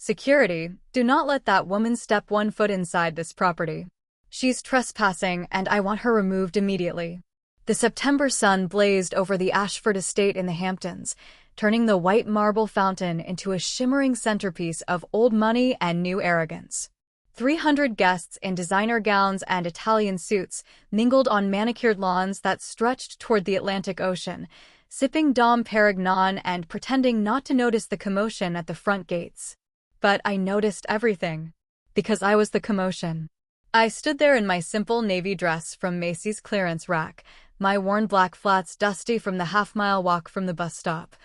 Security, do not let that woman step 1 foot inside this property. She's trespassing and I want her removed immediately. The September sun blazed over the Ashford estate in the Hamptons, turning the white marble fountain into a shimmering centerpiece of old money and new arrogance. 300 guests in designer gowns and Italian suits mingled on manicured lawns that stretched toward the Atlantic Ocean, sipping Dom Perignon and pretending not to notice the commotion at the front gates. But I noticed everything, because I was the commotion. I stood there in my simple navy dress from Macy's clearance rack, my worn black flats dusty from the half-mile walk from the bus stop,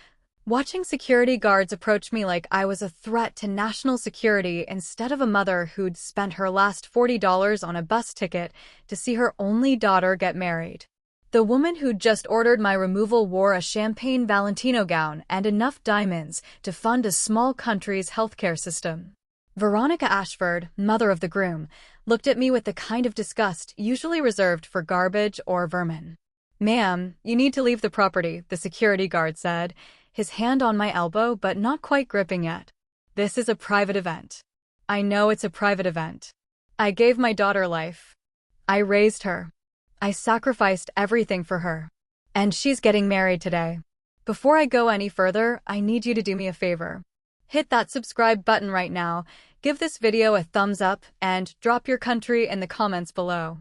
watching security guards approach me like I was a threat to national security instead of a mother who'd spent her last $40 on a bus ticket to see her only daughter get married. The woman who'd just ordered my removal wore a champagne Valentino gown and enough diamonds to fund a small country's healthcare system. Veronica Ashford, mother of the groom, looked at me with the kind of disgust usually reserved for garbage or vermin. "Ma'am, you need to leave the property," the security guard said, his hand on my elbow but not quite gripping yet. "This is a private event." "I know it's a private event. I gave my daughter life. I raised her. I sacrificed everything for her. And she's getting married today. Before I go any further, I need you to do me a favor. Hit that subscribe button right now, give this video a thumbs up, and drop your country in the comments below.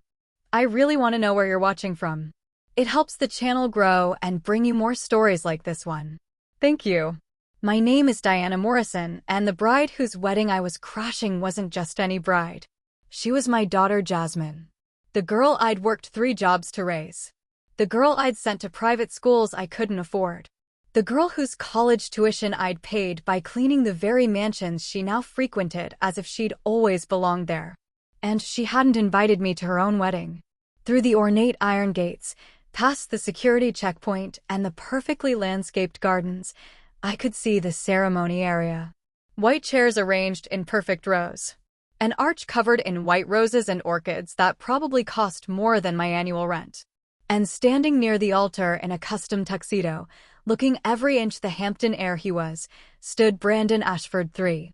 I really want to know where you're watching from. It helps the channel grow and bring you more stories like this one. Thank you. My name is Diana Morrison, and the bride whose wedding I was crashing wasn't just any bride. She was my daughter Jasmine. The girl I'd worked 3 jobs to raise. The girl I'd sent to private schools I couldn't afford. The girl whose college tuition I'd paid by cleaning the very mansions she now frequented as if she'd always belonged there. And she hadn't invited me to her own wedding. Through the ornate iron gates, past the security checkpoint and the perfectly landscaped gardens, I could see the ceremony area. White chairs arranged in perfect rows. An arch covered in white roses and orchids that probably cost more than my annual rent. And standing near the altar in a custom tuxedo, looking every inch the Hampton heir he was, stood Brandon Ashford III.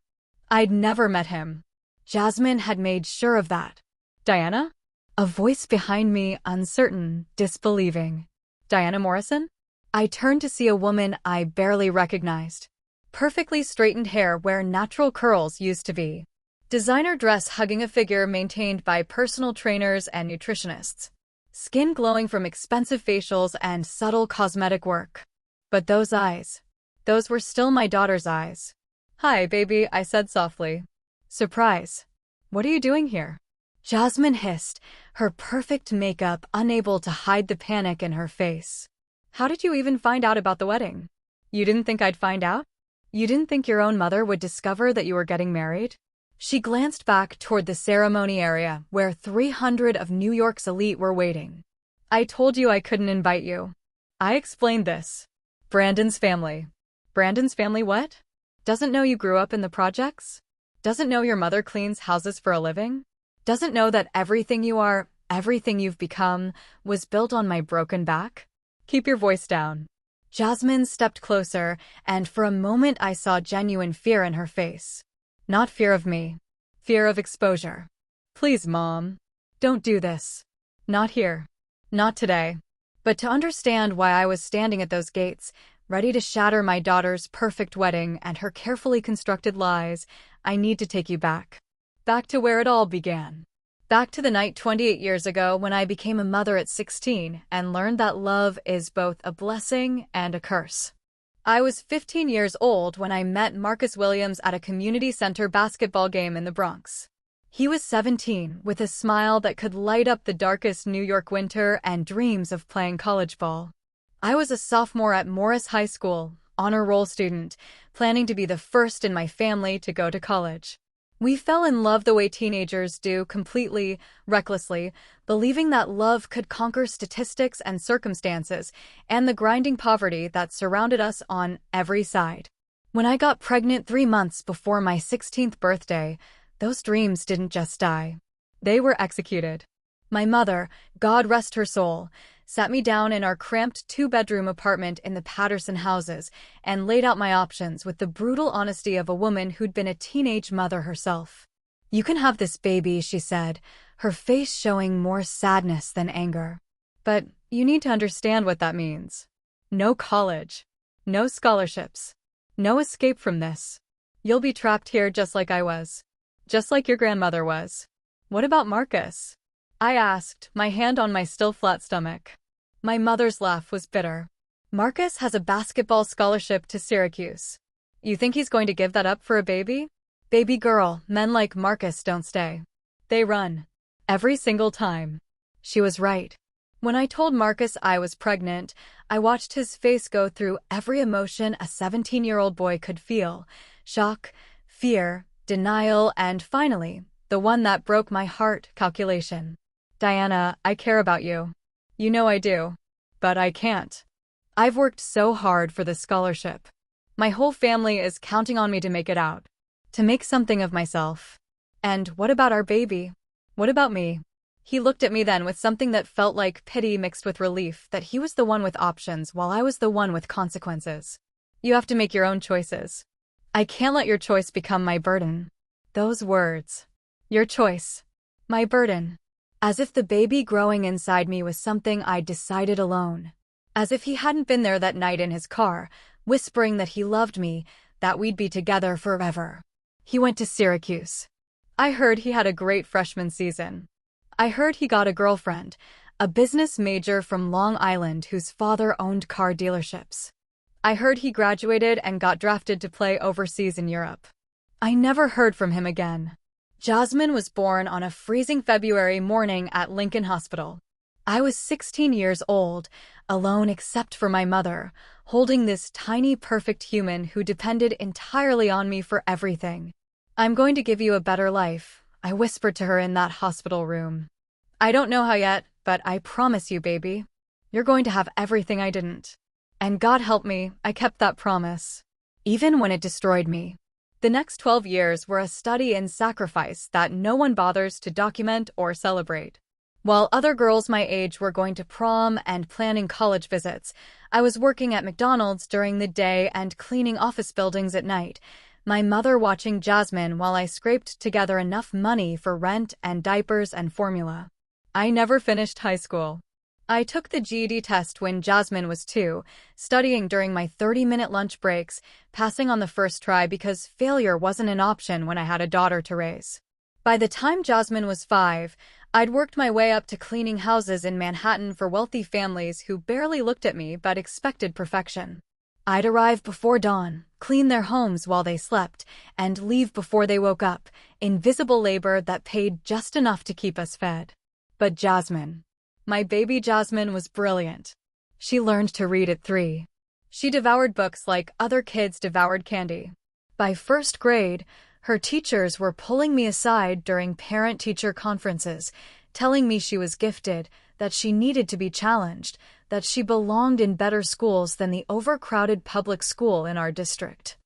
I'd never met him. Jasmine had made sure of that. "Diana?" A voice behind me, uncertain, disbelieving. "Diana Morrison?" I turned to see a woman I barely recognized. Perfectly straightened hair where natural curls used to be. Designer dress hugging a figure maintained by personal trainers and nutritionists. Skin glowing from expensive facials and subtle cosmetic work. But those eyes. Those were still my daughter's eyes. "Hi, baby," I said softly. "Surprise. What are you doing here?" Jasmine hissed, her perfect makeup unable to hide the panic in her face. "How did you even find out about the wedding? You didn't think I'd find out? You didn't think your own mother would discover that you were getting married?" She glanced back toward the ceremony area where 300 of New York's elite were waiting. "I told you I couldn't invite you. I explained this. Brandon's family." "Brandon's family what? Doesn't know you grew up in the projects? Doesn't know your mother cleans houses for a living? Doesn't know that everything you are, everything you've become, was built on my broken back? Keep your voice down." Jasmine stepped closer, and for a moment I saw genuine fear in her face. Not fear of me. Fear of exposure. "Please, Mom. Don't do this. Not here. Not today." But to understand why I was standing at those gates, ready to shatter my daughter's perfect wedding and her carefully constructed lies, I need to take you back. Back to where it all began. Back to the night 28 years ago when I became a mother at 16 and learned that love is both a blessing and a curse. I was 15 years old when I met Marcus Williams at a community center basketball game in the Bronx. He was 17, with a smile that could light up the darkest New York winter and dreams of playing college ball. I was a sophomore at Morris High School, honor roll student, planning to be the first in my family to go to college. We fell in love the way teenagers do, completely, recklessly, believing that love could conquer statistics and circumstances and the grinding poverty that surrounded us on every side. When I got pregnant 3 months before my 16th birthday, those dreams didn't just die. They were executed. My mother, God rest her soul, sat me down in our cramped two-bedroom apartment in the Patterson houses, and laid out my options with the brutal honesty of a woman who'd been a teenage mother herself. "You can have this baby," she said, her face showing more sadness than anger. "But you need to understand what that means. No college. No scholarships. No escape from this. You'll be trapped here just like I was. Just like your grandmother was." "What about Marcus?" I asked, my hand on my still flat stomach. My mother's laugh was bitter. "Marcus has a basketball scholarship to Syracuse. You think he's going to give that up for a baby? Baby girl, men like Marcus don't stay. They run. Every single time." She was right. When I told Marcus I was pregnant, I watched his face go through every emotion a 17-year-old boy could feel: shock, fear, denial, and finally, the one that broke my heart: calculation. "Diana, I care about you. You know I do. But I can't. I've worked so hard for this scholarship. My whole family is counting on me to make it out. To make something of myself. And what about our baby? What about me?" He looked at me then with something that felt like pity mixed with relief that he was the one with options while I was the one with consequences. "You have to make your own choices. I can't let your choice become my burden." Those words. Your choice. My burden. As if the baby growing inside me was something I'd decided alone. As if he hadn't been there that night in his car, whispering that he loved me, that we'd be together forever. He went to Syracuse. I heard he had a great freshman season. I heard he got a girlfriend, a business major from Long Island whose father owned car dealerships. I heard he graduated and got drafted to play overseas in Europe. I never heard from him again. Jasmine was born on a freezing February morning at Lincoln Hospital. I was 16 years old, alone except for my mother, holding this tiny perfect human who depended entirely on me for everything. "I'm going to give you a better life," I whispered to her in that hospital room. "I don't know how yet, but I promise you, baby, you're going to have everything I didn't." And God help me, I kept that promise. Even when it destroyed me. The next 12 years were a study in sacrifice that no one bothers to document or celebrate. While other girls my age were going to prom and planning college visits, I was working at McDonald's during the day and cleaning office buildings at night, my mother watching Jasmine while I scraped together enough money for rent and diapers and formula. I never finished high school. I took the GED test when Jasmine was 2, studying during my 30-minute lunch breaks, passing on the first try because failure wasn't an option when I had a daughter to raise. By the time Jasmine was 5, I'd worked my way up to cleaning houses in Manhattan for wealthy families who barely looked at me but expected perfection. I'd arrive before dawn, clean their homes while they slept, and leave before they woke up, invisible labor that paid just enough to keep us fed. But Jasmine. My baby Jasmine was brilliant. She learned to read at 3. She devoured books like other kids devoured candy. By first grade, her teachers were pulling me aside during parent-teacher conferences, telling me she was gifted, that she needed to be challenged, that she belonged in better schools than the overcrowded public school in our district.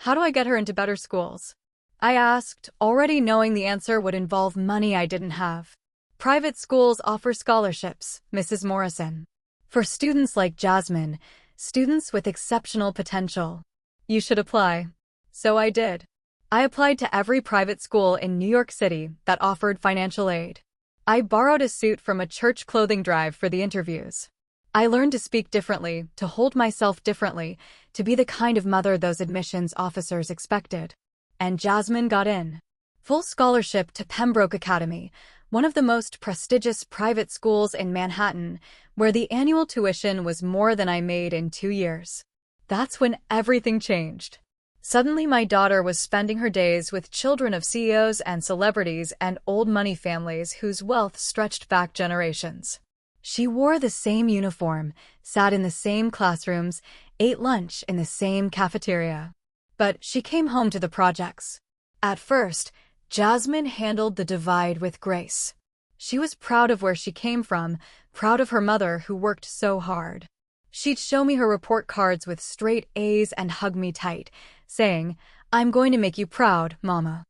"How do I get her into better schools?" I asked, already knowing the answer would involve money I didn't have. "Private schools offer scholarships, Mrs. Morrison. For students like Jasmine, students with exceptional potential. You should apply." So I did. I applied to every private school in New York City that offered financial aid. I borrowed a suit from a church clothing drive for the interviews. I learned to speak differently, to hold myself differently, to be the kind of mother those admissions officers expected. And Jasmine got in. Full scholarship to Pembroke Academy, one of the most prestigious private schools in Manhattan, where the annual tuition was more than I made in 2 years. That's when everything changed. Suddenly my daughter was spending her days with children of CEOs and celebrities and old money families whose wealth stretched back generations. She wore the same uniform, sat in the same classrooms, ate lunch in the same cafeteria. But she came home to the projects. At first, Jasmine handled the divide with grace. She was proud of where she came from, proud of her mother who worked so hard. She'd show me her report cards with straight A's and hug me tight, saying, "I'm going to make you proud, Mama.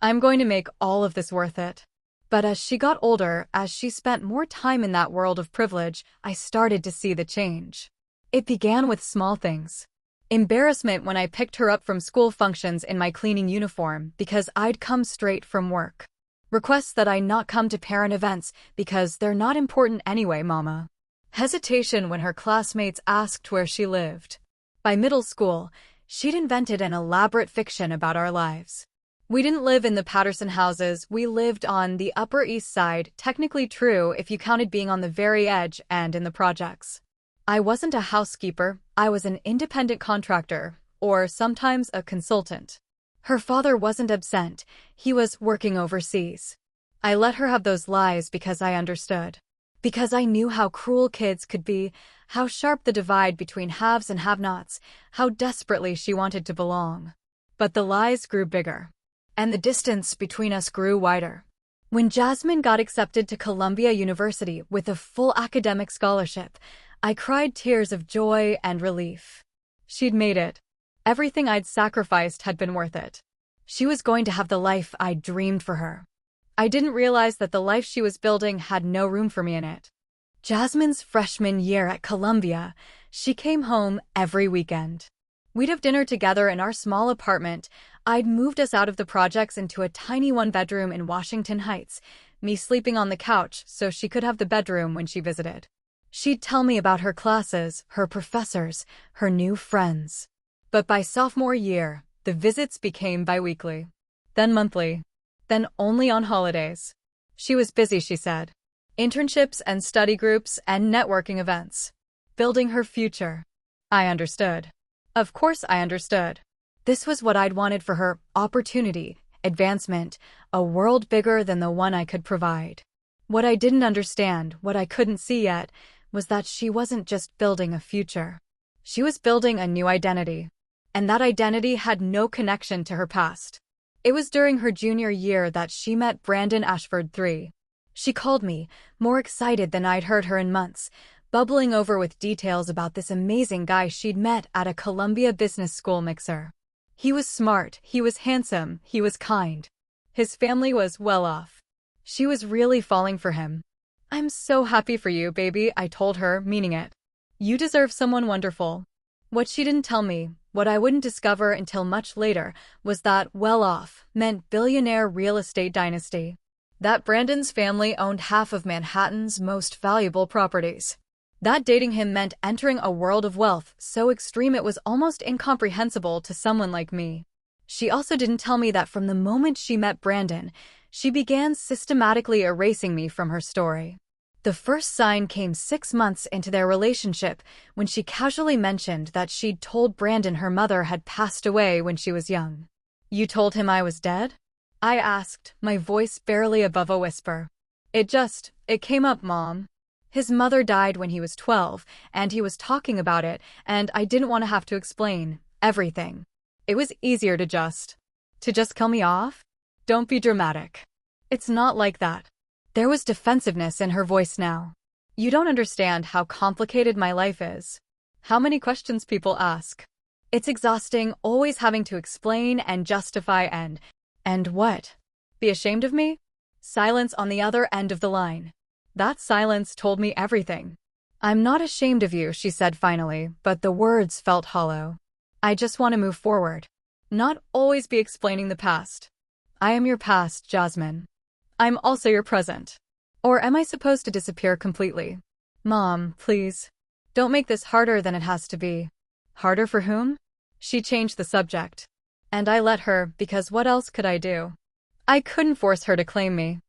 I'm going to make all of this worth it." But as she got older, as she spent more time in that world of privilege, I started to see the change. It began with small things. Embarrassment when I picked her up from school functions in my cleaning uniform because I'd come straight from work. Requests that I not come to parent events because they're not important anyway, mama. Hesitation when her classmates asked where she lived. By middle school, she'd invented an elaborate fiction about our lives. We didn't live in the Patterson houses, we lived on the Upper East Side, technically true if you counted being on the very edge and in the projects. I wasn't a housekeeper, I was an independent contractor, or sometimes a consultant. Her father wasn't absent, he was working overseas. I let her have those lies because I understood. Because I knew how cruel kids could be, how sharp the divide between haves and have-nots, how desperately she wanted to belong. But the lies grew bigger. And the distance between us grew wider. When Jasmine got accepted to Columbia University with a full academic scholarship, I cried tears of joy and relief. She'd made it. Everything I'd sacrificed had been worth it. She was going to have the life I'd dreamed for her. I didn't realize that the life she was building had no room for me in it. Jasmine's freshman year at Columbia, she came home every weekend. We'd have dinner together in our small apartment. I'd moved us out of the projects into a tiny one-bedroom in Washington Heights, me sleeping on the couch so she could have the bedroom when she visited. She'd tell me about her classes, her professors, her new friends. But by sophomore year, the visits became biweekly, then monthly, then only on holidays. She was busy, she said. Internships and study groups and networking events. Building her future. I understood. Of course I understood. This was what I'd wanted for her: opportunity, advancement, a world bigger than the one I could provide. What I didn't understand, what I couldn't see yet, was that she wasn't just building a future. She was building a new identity. And that identity had no connection to her past. It was during her junior year that she met Brandon Ashford III. She called me, more excited than I'd heard her in months, bubbling over with details about this amazing guy she'd met at a Columbia Business School mixer. He was smart, he was handsome, he was kind. His family was well off. She was really falling for him. "I'm so happy for you, baby," I told her, meaning it. "You deserve someone wonderful." What she didn't tell me, what I wouldn't discover until much later, was that well off meant billionaire real estate dynasty. That Brandon's family owned half of Manhattan's most valuable properties. That dating him meant entering a world of wealth so extreme it was almost incomprehensible to someone like me. She also didn't tell me that from the moment she met Brandon, she began systematically erasing me from her story. The first sign came 6 months into their relationship when she casually mentioned that she'd told Brandon her mother had passed away when she was young. "You told him I was dead?" I asked, my voice barely above a whisper. It came up, Mom. His mother died when he was 12, and he was talking about it, and I didn't want to have to explain everything. It was easier to just kill me off? Don't be dramatic. It's not like that. There was defensiveness in her voice now. You don't understand how complicated my life is. How many questions people ask. It's exhausting always having to explain and justify and what? Be ashamed of me? Silence on the other end of the line. That silence told me everything. "I'm not ashamed of you," she said finally, but the words felt hollow. "I just want to move forward. Not always be explaining the past. I am your past, Jasmine. I'm also your present. Or am I supposed to disappear completely? Mom, please. Don't make this harder than it has to be." Harder for whom? She changed the subject. And I let her, because what else could I do? I couldn't force her to claim me.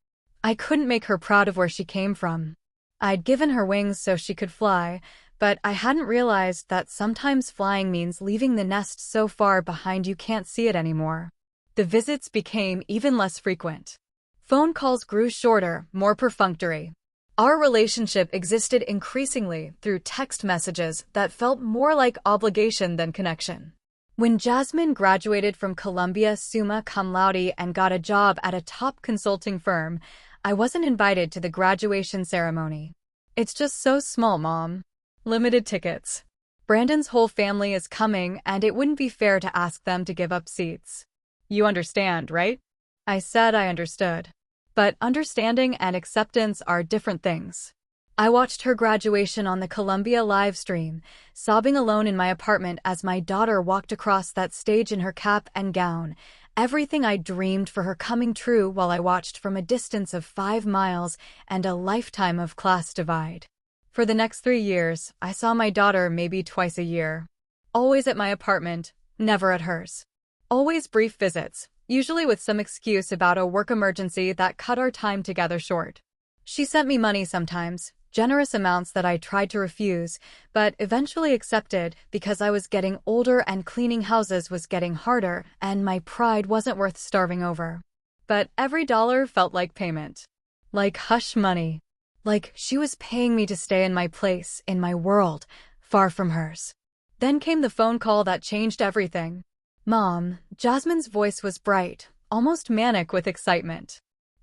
I couldn't make her proud of where she came from. I'd given her wings so she could fly, but I hadn't realized that sometimes flying means leaving the nest so far behind you can't see it anymore. The visits became even less frequent. Phone calls grew shorter, more perfunctory. Our relationship existed increasingly through text messages that felt more like obligation than connection. When Jasmine graduated from Columbia summa cum laude and got a job at a top consulting firm, I wasn't invited to the graduation ceremony. "It's just so small, Mom. Limited tickets. Brandon's whole family is coming, and it wouldn't be fair to ask them to give up seats. You understand, right?" I said I understood. But understanding and acceptance are different things. I watched her graduation on the Columbia live stream, sobbing alone in my apartment as my daughter walked across that stage in her cap and gown, everything I dreamed for her coming true while I watched from a distance of 5 miles and a lifetime of class divide. For the next 3 years, I saw my daughter maybe twice a year. Always at my apartment, never at hers. Always brief visits, usually with some excuse about a work emergency that cut our time together short. She sent me money sometimes, generous amounts that I tried to refuse, but eventually accepted because I was getting older and cleaning houses was getting harder and my pride wasn't worth starving over. But every dollar felt like payment. Like hush money. Like she was paying me to stay in my place, in my world, far from hers. Then came the phone call that changed everything. Mom, Jasmine's voice was bright, almost manic with excitement.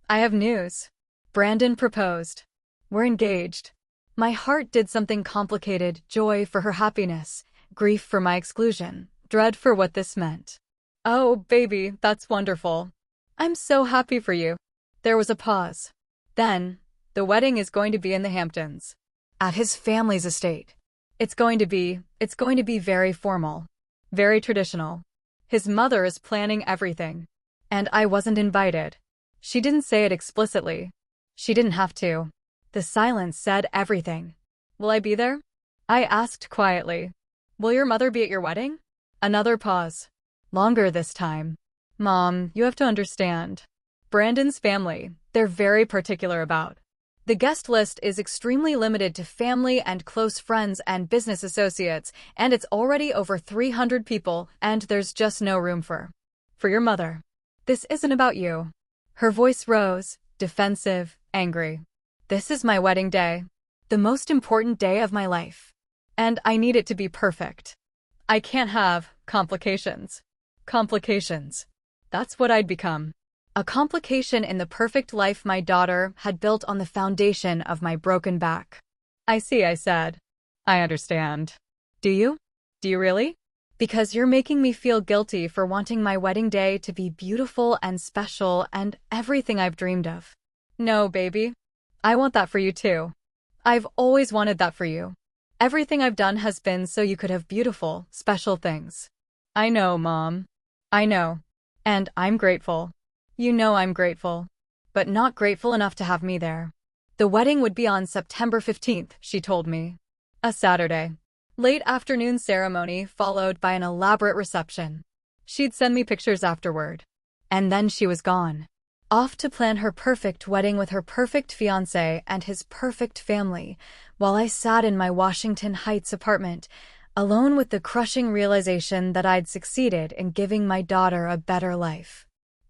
I have news. Brandon proposed. We're engaged. My heart did something complicated, joy for her happiness, grief for my exclusion, dread for what this meant. Oh, baby, that's wonderful. I'm so happy for you. There was a pause. Then, the wedding is going to be in the Hamptons. At his family's estate. It's going to be very formal. Very traditional. His mother is planning everything. And I wasn't invited. She didn't say it explicitly. She didn't have to. The silence said everything. Will I be there? I asked quietly. Will your mother be at your wedding? Another pause. Longer this time. Mom, you have to understand. Brandon's family, they're very particular about. The guest list is extremely limited to family and close friends and business associates, and it's already over 300 people, and there's just no room for your mother. This isn't about you. Her voice rose, defensive, angry. This is my wedding day. The most important day of my life. And I need it to be perfect. I can't have complications. Complications. That's what I'd become. A complication in the perfect life my daughter had built on the foundation of my broken back. I see, I said. I understand. Do you? Do you really? Because you're making me feel guilty for wanting my wedding day to be beautiful and special and everything I've dreamed of. No, baby. I want that for you too. I've always wanted that for you. Everything I've done has been so you could have beautiful, special things. I know, Mom. I know. And I'm grateful. You know I'm grateful. But not grateful enough to have me there. The wedding would be on September 15th, she told me. A Saturday. Late afternoon ceremony followed by an elaborate reception. She'd send me pictures afterward. And then she was gone. Off to plan her perfect wedding with her perfect fiancé and his perfect family, while I sat in my Washington Heights apartment, alone with the crushing realization that I'd succeeded in giving my daughter a better life.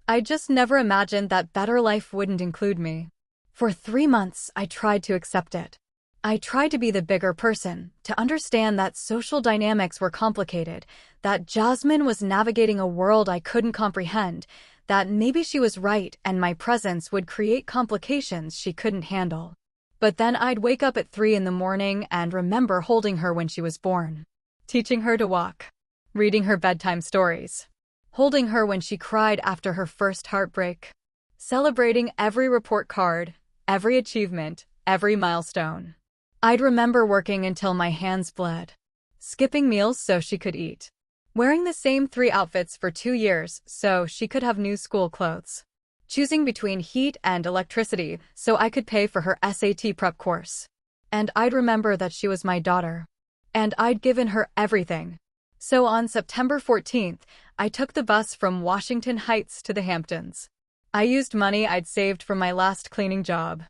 I just never imagined that better life wouldn't include me. For 3 months, I tried to accept it. I tried to be the bigger person, to understand that social dynamics were complicated, that Jasmine was navigating a world I couldn't comprehend, that maybe she was right and my presence would create complications she couldn't handle. But then I'd wake up at 3 in the morning and remember holding her when she was born, teaching her to walk, reading her bedtime stories, holding her when she cried after her first heartbreak, celebrating every report card, every achievement, every milestone. I'd remember working until my hands bled, skipping meals so she could eat, wearing the same 3 outfits for 2 years so she could have new school clothes, choosing between heat and electricity so I could pay for her SAT prep course. And I'd remember that she was my daughter. And I'd given her everything. So on September 14th, I took the bus from Washington Heights to the Hamptons. I used money I'd saved from my last cleaning job.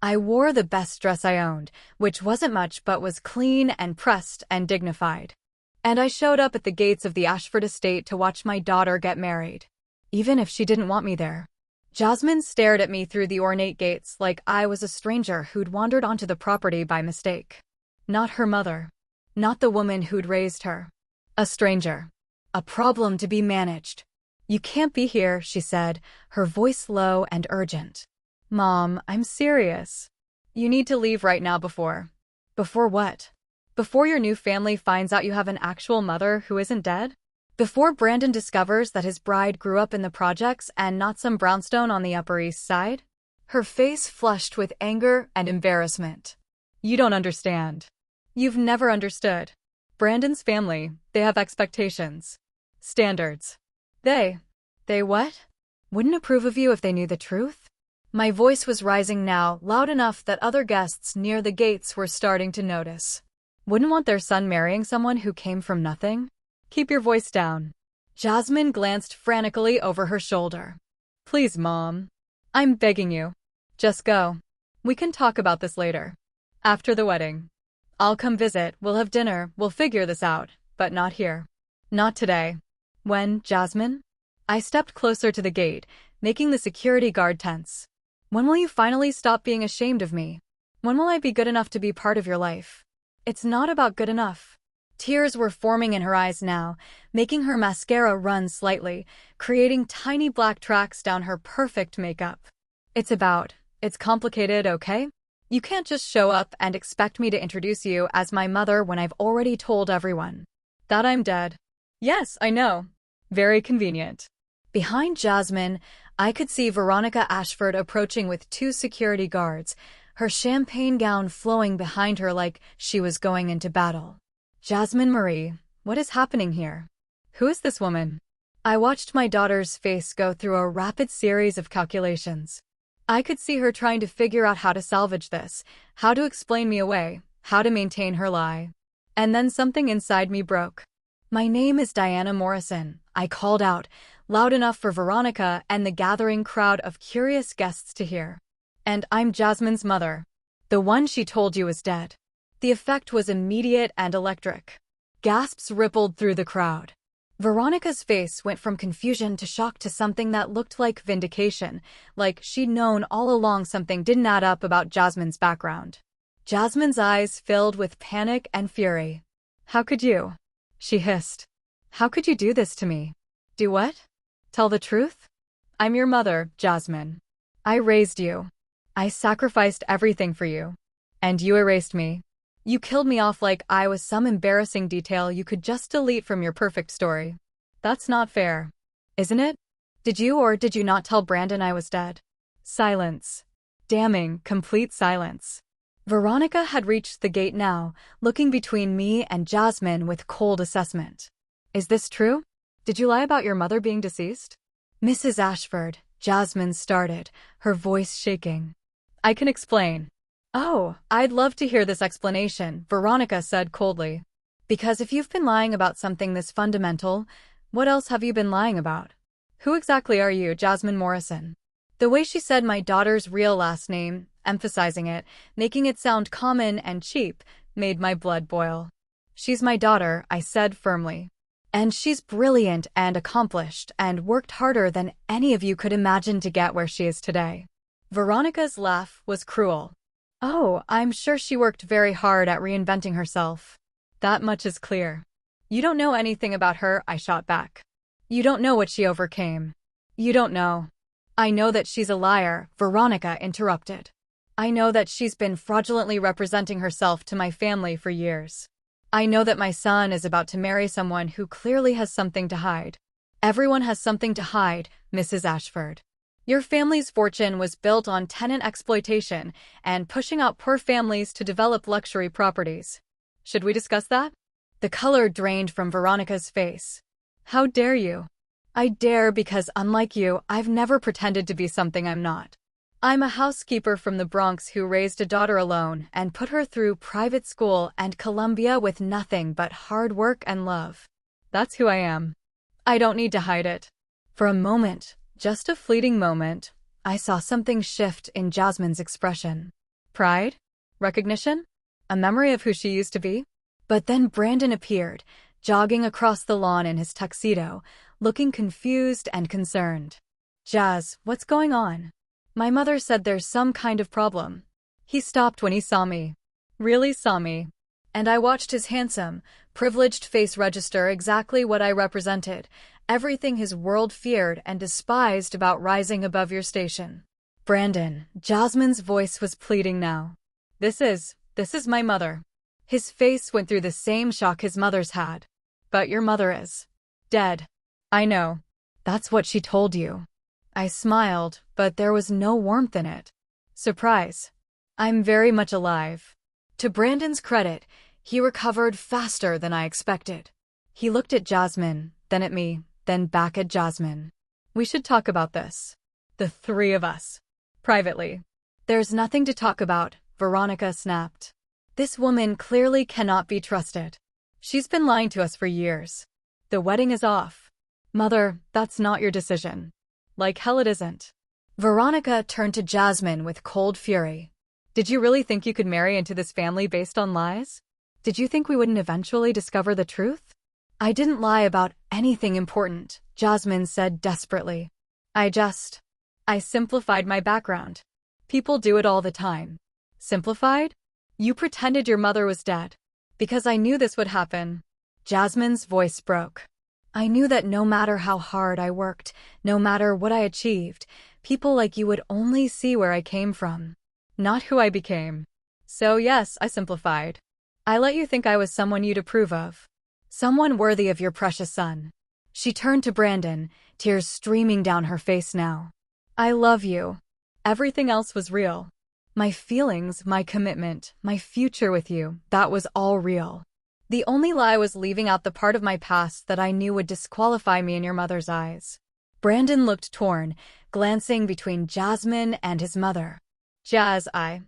I wore the best dress I owned, which wasn't much but was clean and pressed and dignified. And I showed up at the gates of the Ashford estate to watch my daughter get married, even if she didn't want me there. Jasmine stared at me through the ornate gates like I was a stranger who'd wandered onto the property by mistake. Not her mother. Not the woman who'd raised her. A stranger. A problem to be managed. You can't be here, she said, her voice low and urgent. Mom, I'm serious. You need to leave right now before. Before what? Before your new family finds out you have an actual mother who isn't dead? Before Brandon discovers that his bride grew up in the projects and not some brownstone on the Upper East Side? her face flushed with anger and embarrassment. You don't understand. You've never understood. Brandon's family, they have expectations. Standards. They what? Wouldn't approve of you if they knew the truth? My voice was rising now, loud enough that other guests near the gates were starting to notice. Wouldn't want their son marrying someone who came from nothing? Keep your voice down. Jasmine glanced frantically over her shoulder. Please, Mom. I'm begging you. Just go. We can talk about this later. After the wedding. I'll come visit, we'll have dinner, we'll figure this out, but not here. Not today. When, Jasmine? I stepped closer to the gate, making the security guard tense. When will you finally stop being ashamed of me? When will I be good enough to be part of your life? It's not about good enough. Tears were forming in her eyes now, making her mascara run slightly, creating tiny black tracks down her perfect makeup. It's complicated, okay? You can't just show up and expect me to introduce you as my mother when I've already told everyone that I'm dead. Yes, I know. Very convenient. Behind Jasmine, I could see Veronica Ashford approaching with 2 security guards, her champagne gown flowing behind her like she was going into battle. Jasmine Marie, what is happening here? Who is this woman? I watched my daughter's face go through a rapid series of calculations. I could see her trying to figure out how to salvage this, how to explain me away, how to maintain her lie. And then something inside me broke. My name is Diana Morrison, I called out, loud enough for Veronica and the gathering crowd of curious guests to hear. And I'm Jasmine's mother. The one she told you is dead. The effect was immediate and electric. Gasps rippled through the crowd. Veronica's face went from confusion to shock to something that looked like vindication, like she'd known all along something didn't add up about Jasmine's background. Jasmine's eyes filled with panic and fury. How could you? She hissed. How could you do this to me? Do what? Tell the truth? I'm your mother, Jasmine. I raised you. I sacrificed everything for you. And you erased me. You killed me off like I was some embarrassing detail you could just delete from your perfect story. That's not fair. Isn't it? Did you or did you not tell Brandon I was dead? Silence. Damning, complete silence. Veronica had reached the gate now, looking between me and Jasmine with cold assessment. Is this true? Did you lie about your mother being deceased? Mrs. Ashford, Jasmine started, her voice shaking. I can explain. Oh, I'd love to hear this explanation, Veronica said coldly. Because if you've been lying about something this fundamental, what else have you been lying about? Who exactly are you, Jasmine Morrison? The way she said my daughter's real last name, emphasizing it, making it sound common and cheap, made my blood boil. She's my daughter, I said firmly. And she's brilliant and accomplished and worked harder than any of you could imagine to get where she is today. Veronica's laugh was cruel. Oh, I'm sure she worked very hard at reinventing herself. That much is clear. You don't know anything about her, I shot back. You don't know what she overcame. You don't know. I know that she's a liar, Veronica interrupted. I know that she's been fraudulently representing herself to my family for years. I know that my son is about to marry someone who clearly has something to hide. Everyone has something to hide, Mrs. Ashford. Your family's fortune was built on tenant exploitation and pushing out poor families to develop luxury properties. Should we discuss that? The color drained from Veronica's face. How dare you? I dare because, unlike you, I've never pretended to be something I'm not. I'm a housekeeper from the Bronx who raised a daughter alone and put her through private school and Columbia with nothing but hard work and love. That's who I am. I don't need to hide it. For a moment, just a fleeting moment, I saw something shift in Jasmine's expression. Pride? Recognition? A memory of who she used to be? But then Brandon appeared, jogging across the lawn in his tuxedo, looking confused and concerned. Jazz, what's going on? My mother said there's some kind of problem. He stopped when he saw me. Really saw me. And I watched his handsome, privileged face register exactly what I represented, everything his world feared and despised about rising above your station. Brandon, Jasmine's voice was pleading now. This is my mother. His face went through the same shock his mother's had. But your mother is dead. I know. That's what she told you. I smiled, but there was no warmth in it. Surprise. I'm very much alive. To Brandon's credit, he recovered faster than I expected. He looked at Jasmine, then at me, then back at Jasmine. We should talk about this. The three of us. Privately. There's nothing to talk about, Veronica snapped. This woman clearly cannot be trusted. She's been lying to us for years. The wedding is off. Mother, that's not your decision. Like hell it isn't. Veronica turned to Jasmine with cold fury. Did you really think you could marry into this family based on lies? Did you think we wouldn't eventually discover the truth? I didn't lie about anything important, Jasmine said desperately. I simplified my background. People do it all the time. Simplified? You pretended your mother was dead. Because I knew this would happen. Jasmine's voice broke. I knew that no matter how hard I worked, no matter what I achieved, people like you would only see where I came from, not who I became. So yes, I simplified. I let you think I was someone you'd approve of. Someone worthy of your precious son. She turned to Brandon, tears streaming down her face now. I love you. Everything else was real. My feelings, my commitment, my future with you, that was all real. The only lie was leaving out the part of my past that I knew would disqualify me in your mother's eyes. Brandon looked torn, glancing between Jasmine and his mother. Jazz, I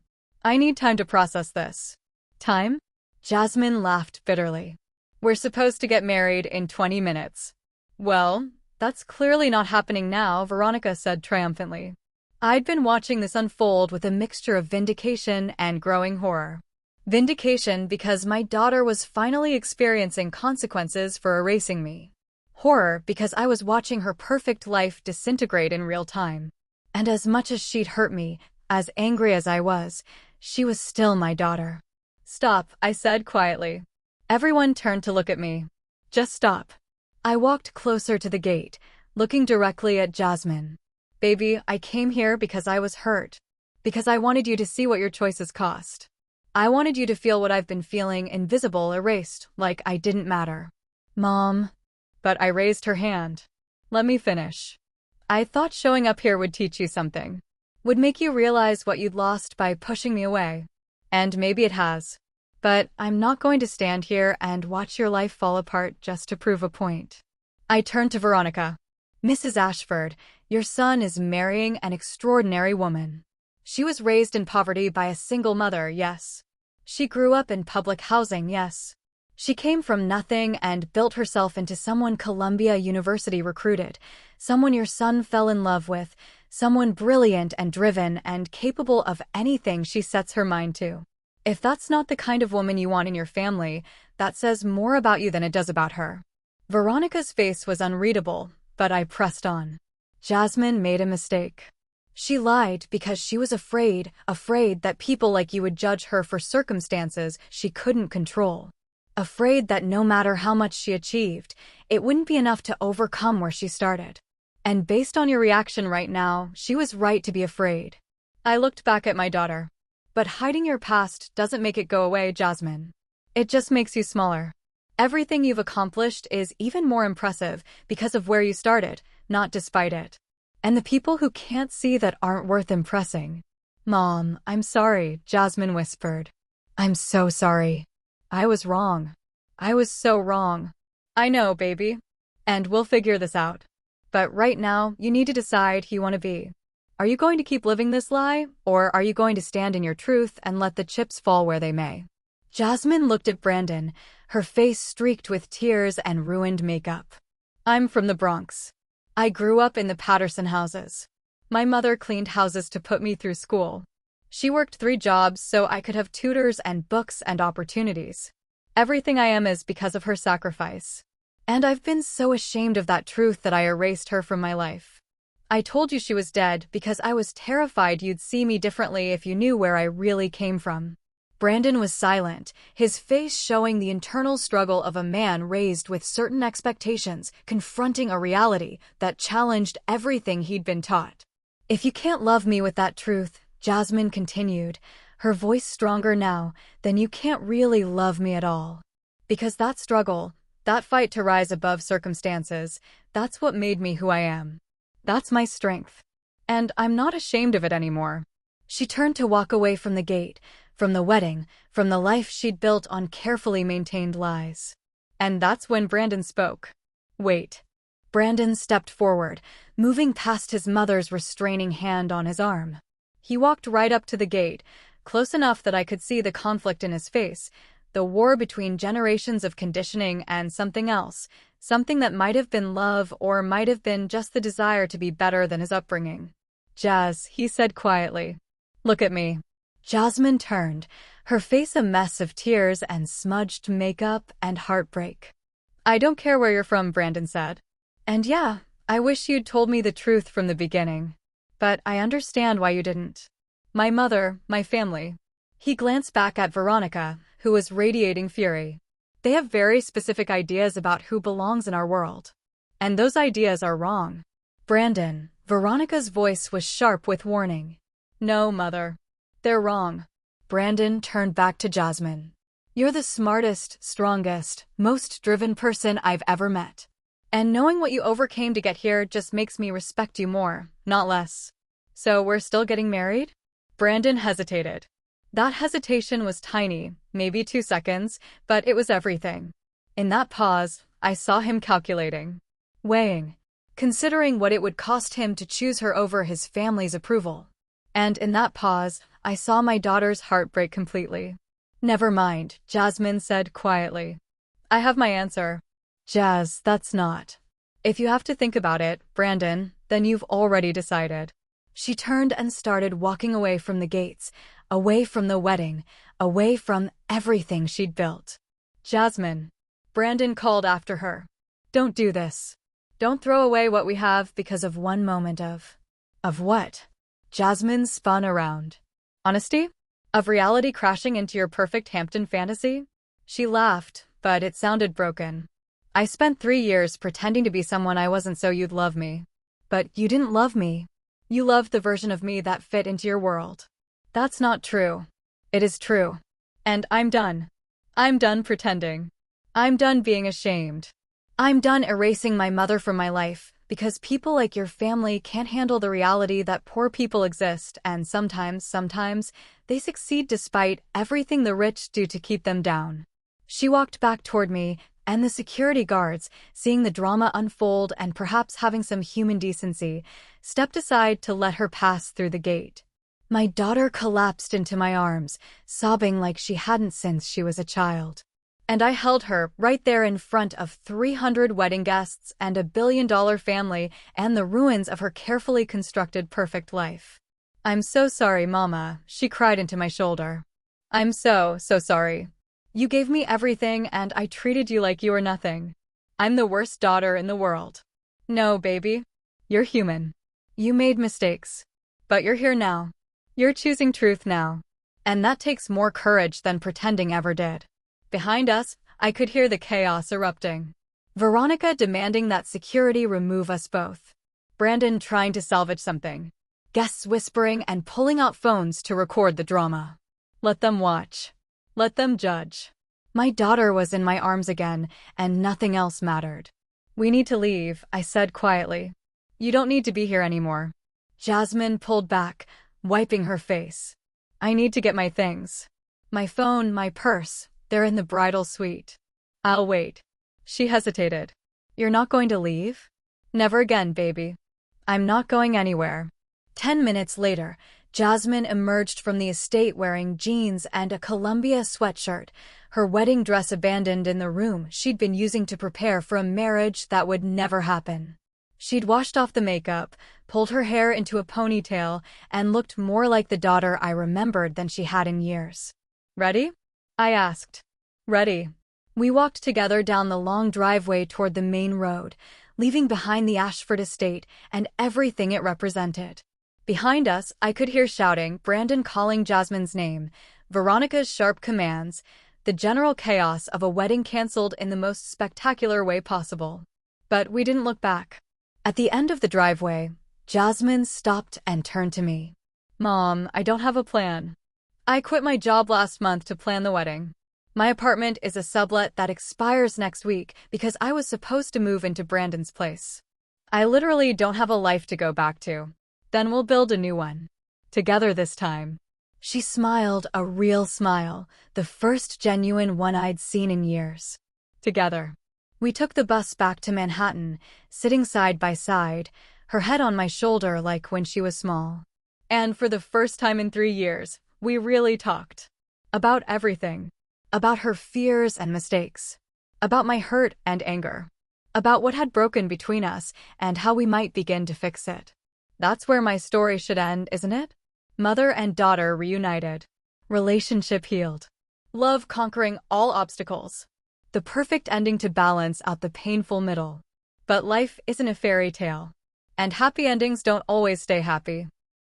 need time to process this. Time? Jasmine laughed bitterly. We're supposed to get married in 20 minutes. Well, that's clearly not happening now, Veronica said triumphantly. I'd been watching this unfold with a mixture of vindication and growing horror. Vindication because my daughter was finally experiencing consequences for erasing me. Horror because I was watching her perfect life disintegrate in real time. And as much as she'd hurt me, as angry as I was, she was still my daughter. Stop, I said quietly. Everyone turned to look at me. Just stop. I walked closer to the gate, looking directly at Jasmine. Baby, I came here because I was hurt. Because I wanted you to see what your choices cost. I wanted you to feel what I've been feeling, invisible, erased, like I didn't matter. Mom. But I raised her hand. Let me finish. I thought showing up here would teach you something. Would make you realize what you'd lost by pushing me away. And maybe it has. But I'm not going to stand here and watch your life fall apart just to prove a point. I turned to Veronica. Mrs. Ashford, your son is marrying an extraordinary woman. She was raised in poverty by a single mother, yes. She grew up in public housing, yes. She came from nothing and built herself into someone Columbia University recruited, someone your son fell in love with, someone brilliant and driven and capable of anything she sets her mind to. If that's not the kind of woman you want in your family, that says more about you than it does about her. Veronica's face was unreadable, but I pressed on. Jasmine made a mistake. She lied because she was afraid that people like you would judge her for circumstances she couldn't control. Afraid that no matter how much she achieved, it wouldn't be enough to overcome where she started. And based on your reaction right now, she was right to be afraid. I looked back at my daughter. But hiding your past doesn't make it go away, Jasmine. It just makes you smaller. Everything you've accomplished is even more impressive because of where you started, not despite it. And the people who can't see that aren't worth impressing. Mom, I'm sorry, Jasmine whispered. I'm so sorry. I was wrong. I was so wrong. I know, baby. And we'll figure this out. But right now, you need to decide who you want to be. Are you going to keep living this lie, or are you going to stand in your truth and let the chips fall where they may? Jasmine looked at Brandon, her face streaked with tears and ruined makeup. I'm from the Bronx. I grew up in the Patterson houses. My mother cleaned houses to put me through school. She worked 3 jobs so I could have tutors and books and opportunities. Everything I am is because of her sacrifice. And I've been so ashamed of that truth that I erased her from my life. I told you she was dead because I was terrified you'd see me differently if you knew where I really came from. Brandon was silent, his face showing the internal struggle of a man raised with certain expectations, confronting a reality that challenged everything he'd been taught. If you can't love me with that truth, Jasmine continued, her voice stronger now, then you can't really love me at all. Because that struggle, that fight to rise above circumstances, that's what made me who I am. That's my strength. And I'm not ashamed of it anymore. She turned to walk away from the gate, from the wedding, from the life she'd built on carefully maintained lies. And that's when Brandon spoke. Wait. Brandon stepped forward, moving past his mother's restraining hand on his arm. He walked right up to the gate, close enough that I could see the conflict in his face, the war between generations of conditioning and something else, something that might have been love or might have been just the desire to be better than his upbringing. "Jazz," he said quietly. "Look at me." Jasmine turned, her face a mess of tears and smudged makeup and heartbreak. "I don't care where you're from," Brandon said. "And yeah, I wish you'd told me the truth from the beginning. But I understand why you didn't. My mother, my family." He glanced back at Veronica, who was radiating fury. "They have very specific ideas about who belongs in our world. And those ideas are wrong." "Brandon," Veronica's voice was sharp with warning. "No, Mother. They're wrong." Brandon turned back to Jasmine. "You're the smartest, strongest, most driven person I've ever met. And knowing what you overcame to get here just makes me respect you more, not less. So we're still getting married?" Brandon hesitated. That hesitation was tiny, maybe 2 seconds, but it was everything. In that pause, I saw him calculating, weighing, considering what it would cost him to choose her over his family's approval. And in that pause, I saw my daughter's heart break completely. "Never mind," Jasmine said quietly. "I have my answer." "Jazz, that's not. If you have to think about it, Brandon, then you've already decided." She turned and started walking away from the gates, away from the wedding, away from everything she'd built. "Jasmine," Brandon called after her. "Don't do this. Don't throw away what we have because of one moment of what?" Jasmine spun around. "Honesty? Of reality crashing into your perfect Hampton fantasy?" She laughed, but it sounded broken. "I spent 3 years pretending to be someone I wasn't so you'd love me. But you didn't love me. You loved the version of me that fit into your world." "That's not true." "It is true. And I'm done. I'm done pretending. I'm done being ashamed. I'm done erasing my mother from my life, because people like your family can't handle the reality that poor people exist and sometimes, they succeed despite everything the rich do to keep them down." She walked back toward me, and the security guards, seeing the drama unfold and perhaps having some human decency, stepped aside to let her pass through the gate. My daughter collapsed into my arms, sobbing like she hadn't since she was a child. And I held her right there in front of 300 wedding guests and a billion-dollar family and the ruins of her carefully constructed perfect life. "I'm so sorry, Mama," she cried into my shoulder. "I'm so sorry. You gave me everything and I treated you like you were nothing. I'm the worst daughter in the world." "No, baby. You're human. You made mistakes. But you're here now. You're choosing truth now. And that takes more courage than pretending ever did." Behind us, I could hear the chaos erupting. Veronica demanding that security remove us both. Brandon trying to salvage something. Guests whispering and pulling out phones to record the drama. Let them watch. Let them judge. My daughter was in my arms again, and nothing else mattered. "We need to leave," I said quietly. "You don't need to be here anymore." Jasmine pulled back, wiping her face. "I need to get my things. My phone, my purse. They're in the bridal suite." "I'll wait." She hesitated. "You're not going to leave?" "Never again, baby. I'm not going anywhere." 10 minutes later, Jasmine emerged from the estate wearing jeans and a Columbia sweatshirt, her wedding dress abandoned in the room she'd been using to prepare for a marriage that would never happen. She'd washed off the makeup, pulled her hair into a ponytail, and looked more like the daughter I remembered than she had in years. "Ready?" I asked. "Ready." We walked together down the long driveway toward the main road, leaving behind the Ashford estate and everything it represented. Behind us, I could hear shouting, Brandon calling Jasmine's name, Veronica's sharp commands, the general chaos of a wedding canceled in the most spectacular way possible. But we didn't look back. At the end of the driveway, Jasmine stopped and turned to me. "Mom, I don't have a plan. I quit my job last month to plan the wedding. My apartment is a sublet that expires next week because I was supposed to move into Brandon's place. I literally don't have a life to go back to. Then we'll build a new one. Together this time. She smiled a real smile, the first genuine one I'd seen in years. Together. We took the bus back to Manhattan, sitting side by side, her head on my shoulder like when she was small. And for the first time in 3 years, we really talked. About everything. About her fears and mistakes. About my hurt and anger. About what had broken between us and how we might begin to fix it. That's where my story should end, isn't it? Mother and daughter reunited. Relationship healed. Love conquering all obstacles. The perfect ending to balance out the painful middle. But life isn't a fairy tale. And happy endings don't always stay happy.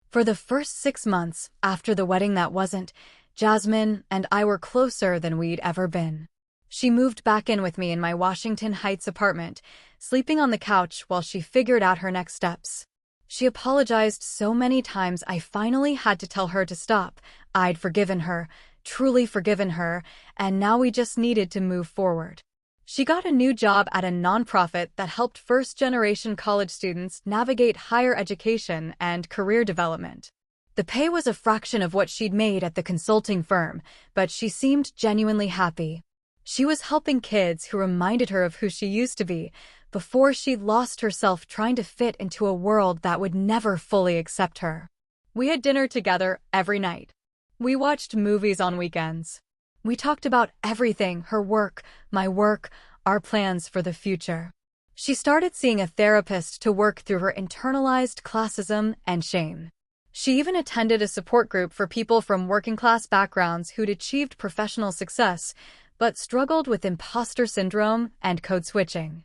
For the first 6 months after the wedding that wasn't, Jasmine and I were closer than we'd ever been. She moved back in with me in my Washington Heights apartment, sleeping on the couch while she figured out her next steps. She apologized so many times I finally had to tell her to stop. I'd forgiven her, truly forgiven her, and now we just needed to move forward. She got a new job at a nonprofit that helped first-generation college students navigate higher education and career development. The pay was a fraction of what she'd made at the consulting firm, but she seemed genuinely happy. She was helping kids who reminded her of who she used to be, before she'd lost herself trying to fit into a world that would never fully accept her. We had dinner together every night. We watched movies on weekends. We talked about everything, her work, my work, our plans for the future. She started seeing a therapist to work through her internalized classism and shame. She even attended a support group for people from working-class backgrounds who'd achieved professional success, but struggled with imposter syndrome and code switching.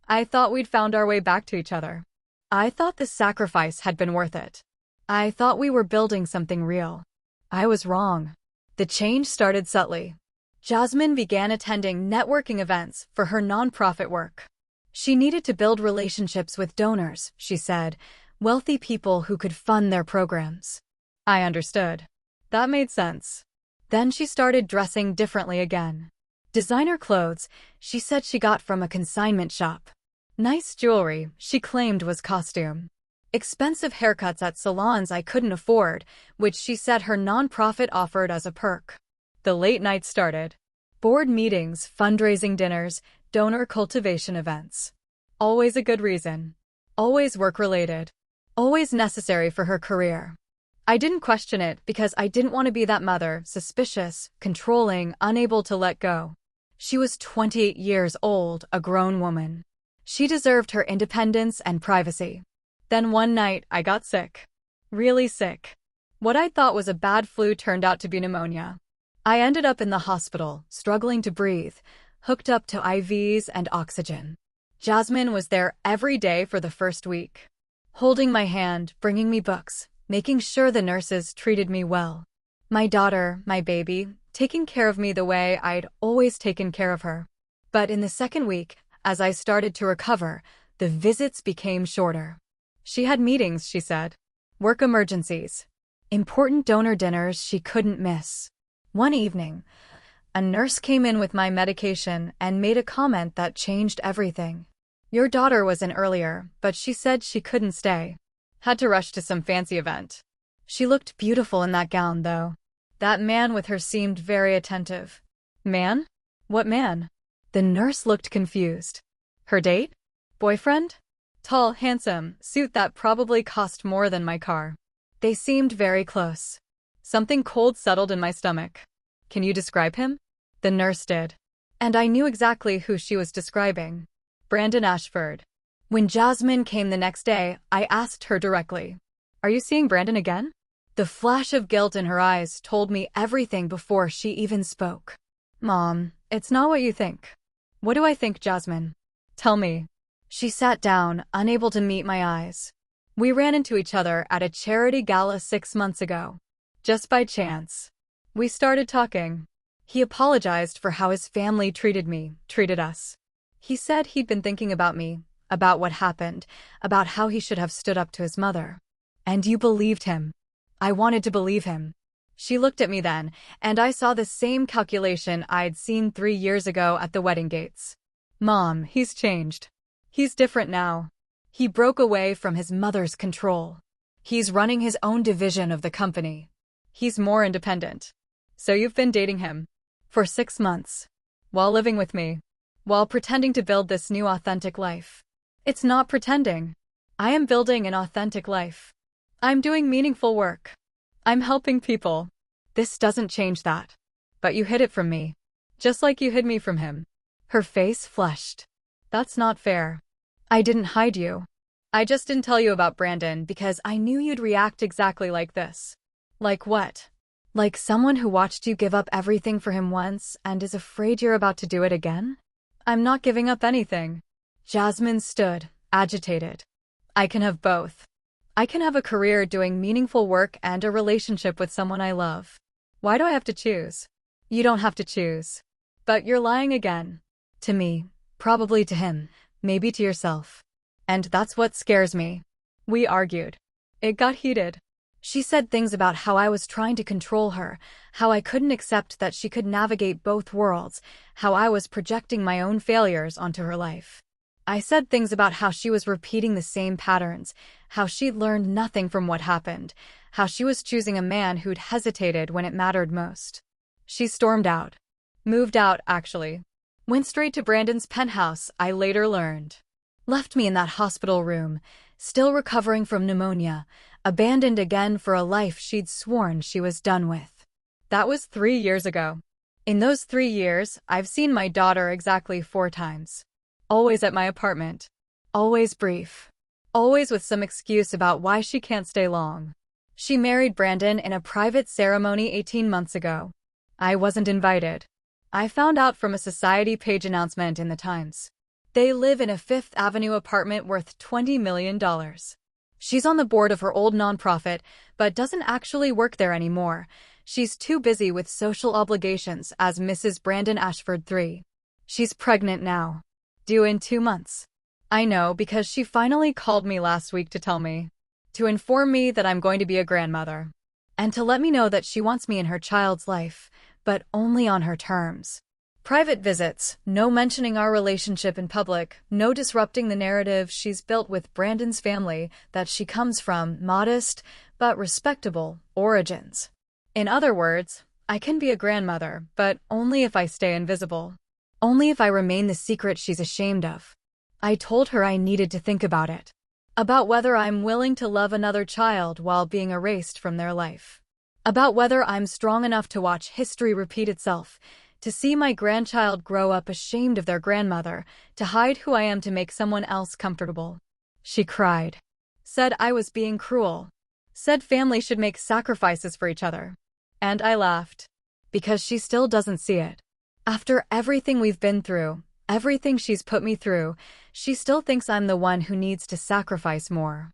I thought we'd found our way back to each other. I thought the sacrifice had been worth it. I thought we were building something real. I was wrong. The change started subtly. Jasmine began attending networking events for her nonprofit work. She needed to build relationships with donors, she said, wealthy people who could fund their programs. I understood. That made sense. Then she started dressing differently again. Designer clothes, she said she got from a consignment shop. Nice jewelry, she claimed was costume. Expensive haircuts at salons I couldn't afford, which she said her nonprofit offered as a perk. The late nights started. Board meetings, fundraising dinners, donor cultivation events. Always a good reason. Always work-related. Always necessary for her career. I didn't question it because I didn't want to be that mother, suspicious, controlling, unable to let go. She was 28 years old, a grown woman. She deserved her independence and privacy. Then one night, I got sick. Really sick. What I thought was a bad flu turned out to be pneumonia. I ended up in the hospital, struggling to breathe, hooked up to IVs and oxygen. Jasmine was there every day for the first week. Holding my hand, bringing me books, making sure the nurses treated me well. My daughter, my baby, taking care of me the way I'd always taken care of her. But in the second week, as I started to recover, the visits became shorter. She had meetings, she said. Work emergencies. Important donor dinners she couldn't miss. One evening, a nurse came in with my medication and made a comment that changed everything. Your daughter was in earlier, but she said she couldn't stay. Had to rush to some fancy event. She looked beautiful in that gown, though. That man with her seemed very attentive. Man? What man? The nurse looked confused. Her date? Boyfriend? Tall, handsome, suit that probably cost more than my car. They seemed very close. Something cold settled in my stomach. Can you describe him? The nurse did. And I knew exactly who she was describing. Brandon Ashford. When Jasmine came the next day, I asked her directly, "Are you seeing Brandon again?" The flash of guilt in her eyes told me everything before she even spoke. Mom, it's not what you think. What do I think, Jasmine? Tell me. She sat down, unable to meet my eyes. We ran into each other at a charity gala 6 months ago. Just by chance. We started talking. He apologized for how his family treated us. He said he'd been thinking about me, about what happened, about how he should have stood up to his mother. And you believed him. I wanted to believe him. She looked at me then, and I saw the same calculation I'd seen 3 years ago at the wedding gates. Mom, he's changed. He's different now. He broke away from his mother's control. He's running his own division of the company. He's more independent. So you've been dating him for 6 months, while living with me, while pretending to build this new authentic life. It's not pretending. I am building an authentic life. I'm doing meaningful work. I'm helping people. This doesn't change that. But you hid it from me, just like you hid me from him. Her face flushed. That's not fair. I didn't hide you. I just didn't tell you about Brandon because I knew you'd react exactly like this. Like what? Like someone who watched you give up everything for him once and is afraid you're about to do it again? I'm not giving up anything. Jasmine stood, agitated. I can have both. I can have a career doing meaningful work and a relationship with someone I love. Why do I have to choose? You don't have to choose. But you're lying again. To me, probably to him, maybe to yourself. And that's what scares me. We argued. It got heated. She said things about how I was trying to control her, how I couldn't accept that she could navigate both worlds, how I was projecting my own failures onto her life. I said things about how she was repeating the same patterns, how she'd learned nothing from what happened, how she was choosing a man who'd hesitated when it mattered most. She stormed out. Moved out, actually. Went straight to Brandon's penthouse, I later learned. Left me in that hospital room, still recovering from pneumonia, abandoned again for a life she'd sworn she was done with. That was 3 years ago. In those 3 years, I've seen my daughter exactly 4 times. Always at my apartment. Always brief. Always with some excuse about why she can't stay long. She married Brandon in a private ceremony 18 months ago. I wasn't invited. I found out from a society page announcement in the Times. They live in a Fifth Avenue apartment worth $20 million. She's on the board of her old nonprofit, but doesn't actually work there anymore. She's too busy with social obligations as Mrs. Brandon Ashford III. She's pregnant now. Due in 2 months. I know because she finally called me last week to tell me. To inform me that I'm going to be a grandmother. And to let me know that she wants me in her child's life, but only on her terms. Private visits, no mentioning our relationship in public, no disrupting the narrative she's built with Brandon's family that she comes from modest, but respectable, origins. In other words, I can be a grandmother, but only if I stay invisible. Only if I remain the secret she's ashamed of. I told her I needed to think about it. About whether I'm willing to love another child while being erased from their life. About whether I'm strong enough to watch history repeat itself, to see my grandchild grow up ashamed of their grandmother, to hide who I am to make someone else comfortable. She cried. Said I was being cruel. Said family should make sacrifices for each other. And I laughed. Because she still doesn't see it. After everything we've been through, everything she's put me through, she still thinks I'm the one who needs to sacrifice more.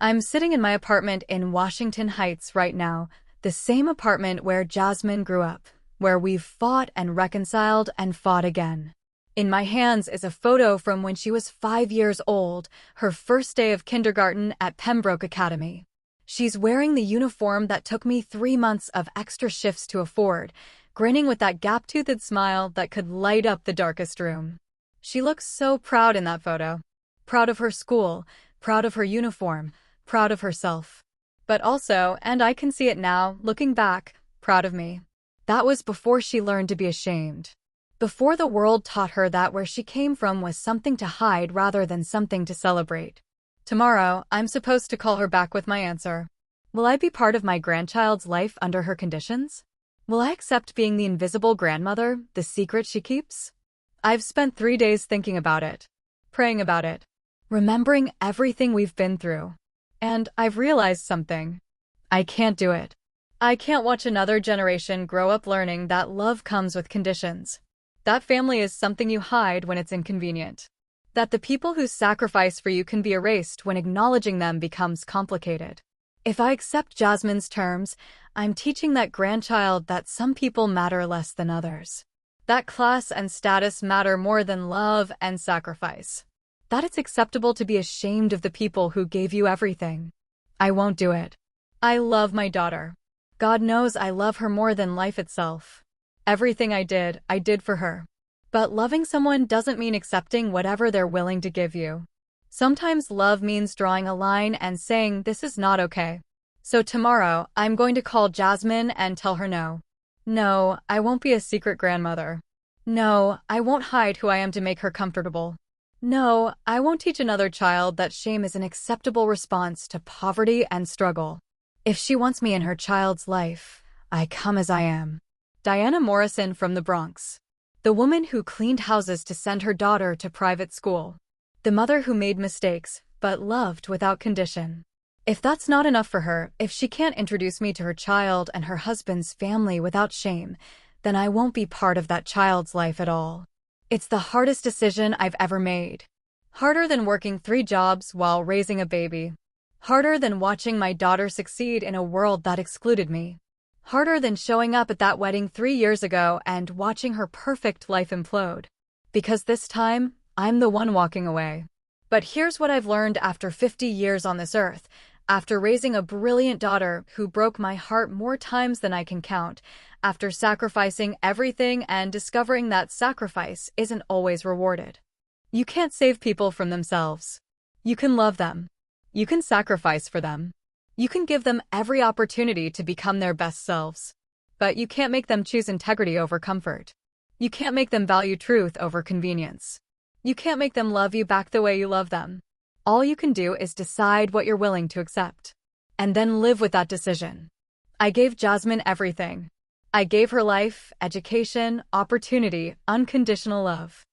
I'm sitting in my apartment in Washington Heights right now, the same apartment where Jasmine grew up. Where we've fought and reconciled and fought again. In my hands is a photo from when she was 5 years old, her first day of kindergarten at Pembroke Academy. She's wearing the uniform that took me 3 months of extra shifts to afford, grinning with that gap-toothed smile that could light up the darkest room. She looks so proud in that photo. Proud of her school, proud of her uniform, proud of herself. But also, and I can see it now, looking back, proud of me. That was before she learned to be ashamed. Before the world taught her that where she came from was something to hide rather than something to celebrate. Tomorrow, I'm supposed to call her back with my answer. Will I be part of my grandchild's life under her conditions? Will I accept being the invisible grandmother, the secret she keeps? I've spent 3 days thinking about it. Praying about it. Remembering everything we've been through. And I've realized something. I can't do it. I can't watch another generation grow up learning that love comes with conditions. That family is something you hide when it's inconvenient. That the people who sacrifice for you can be erased when acknowledging them becomes complicated. If I accept Jasmine's terms, I'm teaching that grandchild that some people matter less than others. That class and status matter more than love and sacrifice. That it's acceptable to be ashamed of the people who gave you everything. I won't do it. I love my daughter. God knows I love her more than life itself. Everything I did for her. But loving someone doesn't mean accepting whatever they're willing to give you. Sometimes love means drawing a line and saying this is not okay. So tomorrow, I'm going to call Jasmine and tell her no. No, I won't be a secret grandmother. No, I won't hide who I am to make her comfortable. No, I won't teach another child that shame is an acceptable response to poverty and struggle. If she wants me in her child's life, I come as I am. Diana Morrison from the Bronx. The woman who cleaned houses to send her daughter to private school. The mother who made mistakes, but loved without condition. If that's not enough for her, if she can't introduce me to her child and her husband's family without shame, then I won't be part of that child's life at all. It's the hardest decision I've ever made. Harder than working 3 jobs while raising a baby. Harder than watching my daughter succeed in a world that excluded me. Harder than showing up at that wedding 3 years ago and watching her perfect life implode. Because this time, I'm the one walking away. But here's what I've learned after 50 years on this earth, after raising a brilliant daughter who broke my heart more times than I can count, after sacrificing everything and discovering that sacrifice isn't always rewarded. You can't save people from themselves. You can love them. You can sacrifice for them. You can give them every opportunity to become their best selves. But you can't make them choose integrity over comfort. You can't make them value truth over convenience. You can't make them love you back the way you love them. All you can do is decide what you're willing to accept. And then live with that decision. I gave Jasmine everything. I gave her life, education, opportunity, unconditional love.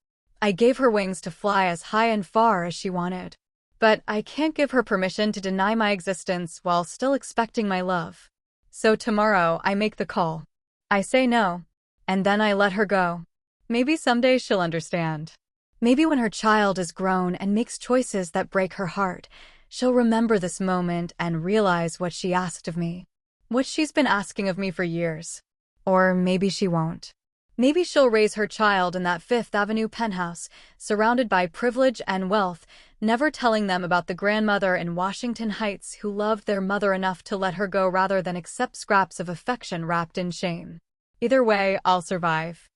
I gave her wings to fly as high and far as she wanted. But I can't give her permission to deny my existence while still expecting my love. So tomorrow I make the call. I say no. And then I let her go. Maybe someday she'll understand. Maybe when her child is grown and makes choices that break her heart, she'll remember this moment and realize what she asked of me. What she's been asking of me for years. Or maybe she won't. Maybe she'll raise her child in that Fifth Avenue penthouse, surrounded by privilege and wealth, never telling them about the grandmother in Washington Heights who loved their mother enough to let her go rather than accept scraps of affection wrapped in shame. Either way, I'll survive.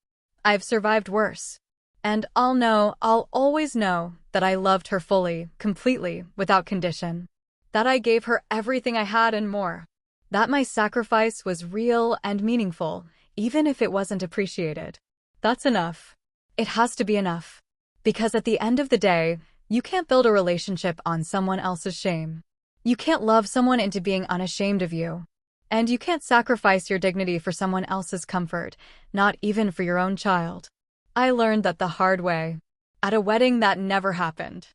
I've survived worse. And I'll always know that I loved her fully, completely, without condition. That I gave her everything I had and more. That my sacrifice was real and meaningful, even if it wasn't appreciated. That's enough. It has to be enough. Because at the end of the day, you can't build a relationship on someone else's shame. You can't love someone into being unashamed of you. And you can't sacrifice your dignity for someone else's comfort, not even for your own child. I learned that the hard way. At a wedding that never happened.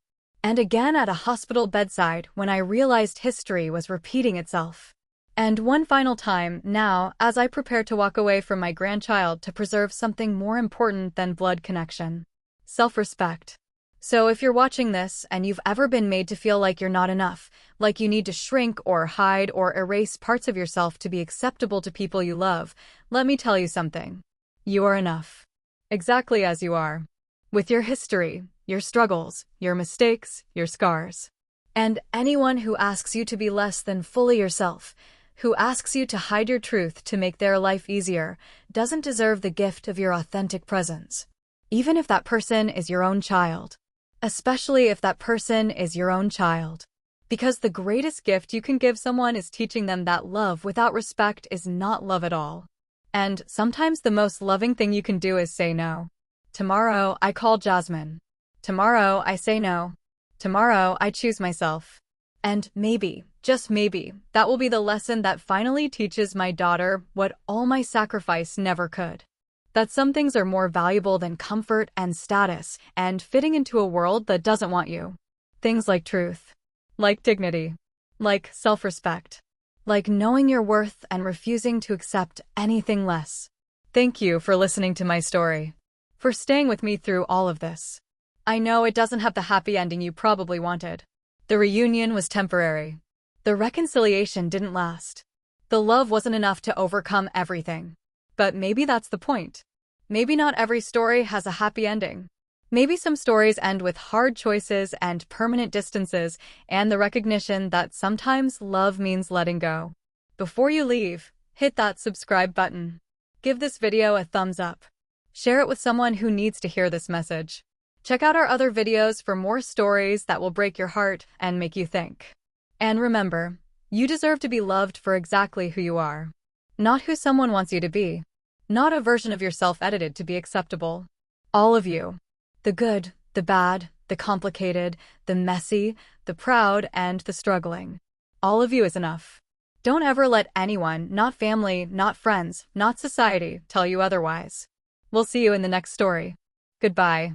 And again at a hospital bedside when I realized history was repeating itself. And one final time, now, as I prepare to walk away from my grandchild to preserve something more important than blood connection. Self-respect. So if you're watching this and you've ever been made to feel like you're not enough, like you need to shrink or hide or erase parts of yourself to be acceptable to people you love, let me tell you something. You are enough. Exactly as you are. With your history, your struggles, your mistakes, your scars. And anyone who asks you to be less than fully yourself, who asks you to hide your truth to make their life easier, doesn't deserve the gift of your authentic presence. Even if that person is your own child. Especially if that person is your own child. Because the greatest gift you can give someone is teaching them that love without respect is not love at all. And sometimes the most loving thing you can do is say no. Tomorrow, I call Jasmine. Tomorrow, I say no. Tomorrow, I choose myself. And maybe, just maybe, that will be the lesson that finally teaches my daughter what all my sacrifice never could. That some things are more valuable than comfort and status and fitting into a world that doesn't want you. Things like truth. Like dignity. Like self-respect. Like knowing your worth and refusing to accept anything less. Thank you for listening to my story. For staying with me through all of this. I know it doesn't have the happy ending you probably wanted. The reunion was temporary. The reconciliation didn't last. The love wasn't enough to overcome everything. But maybe that's the point. Maybe not every story has a happy ending. Maybe some stories end with hard choices and permanent distances and the recognition that sometimes love means letting go. Before you leave, hit that subscribe button. Give this video a thumbs up. Share it with someone who needs to hear this message. Check out our other videos for more stories that will break your heart and make you think. And remember, you deserve to be loved for exactly who you are, not who someone wants you to be, not a version of yourself edited to be acceptable. All of you. The good, the bad, the complicated, the messy, the proud, and the struggling. All of you is enough. Don't ever let anyone, not family, not friends, not society, tell you otherwise. We'll see you in the next story. Goodbye.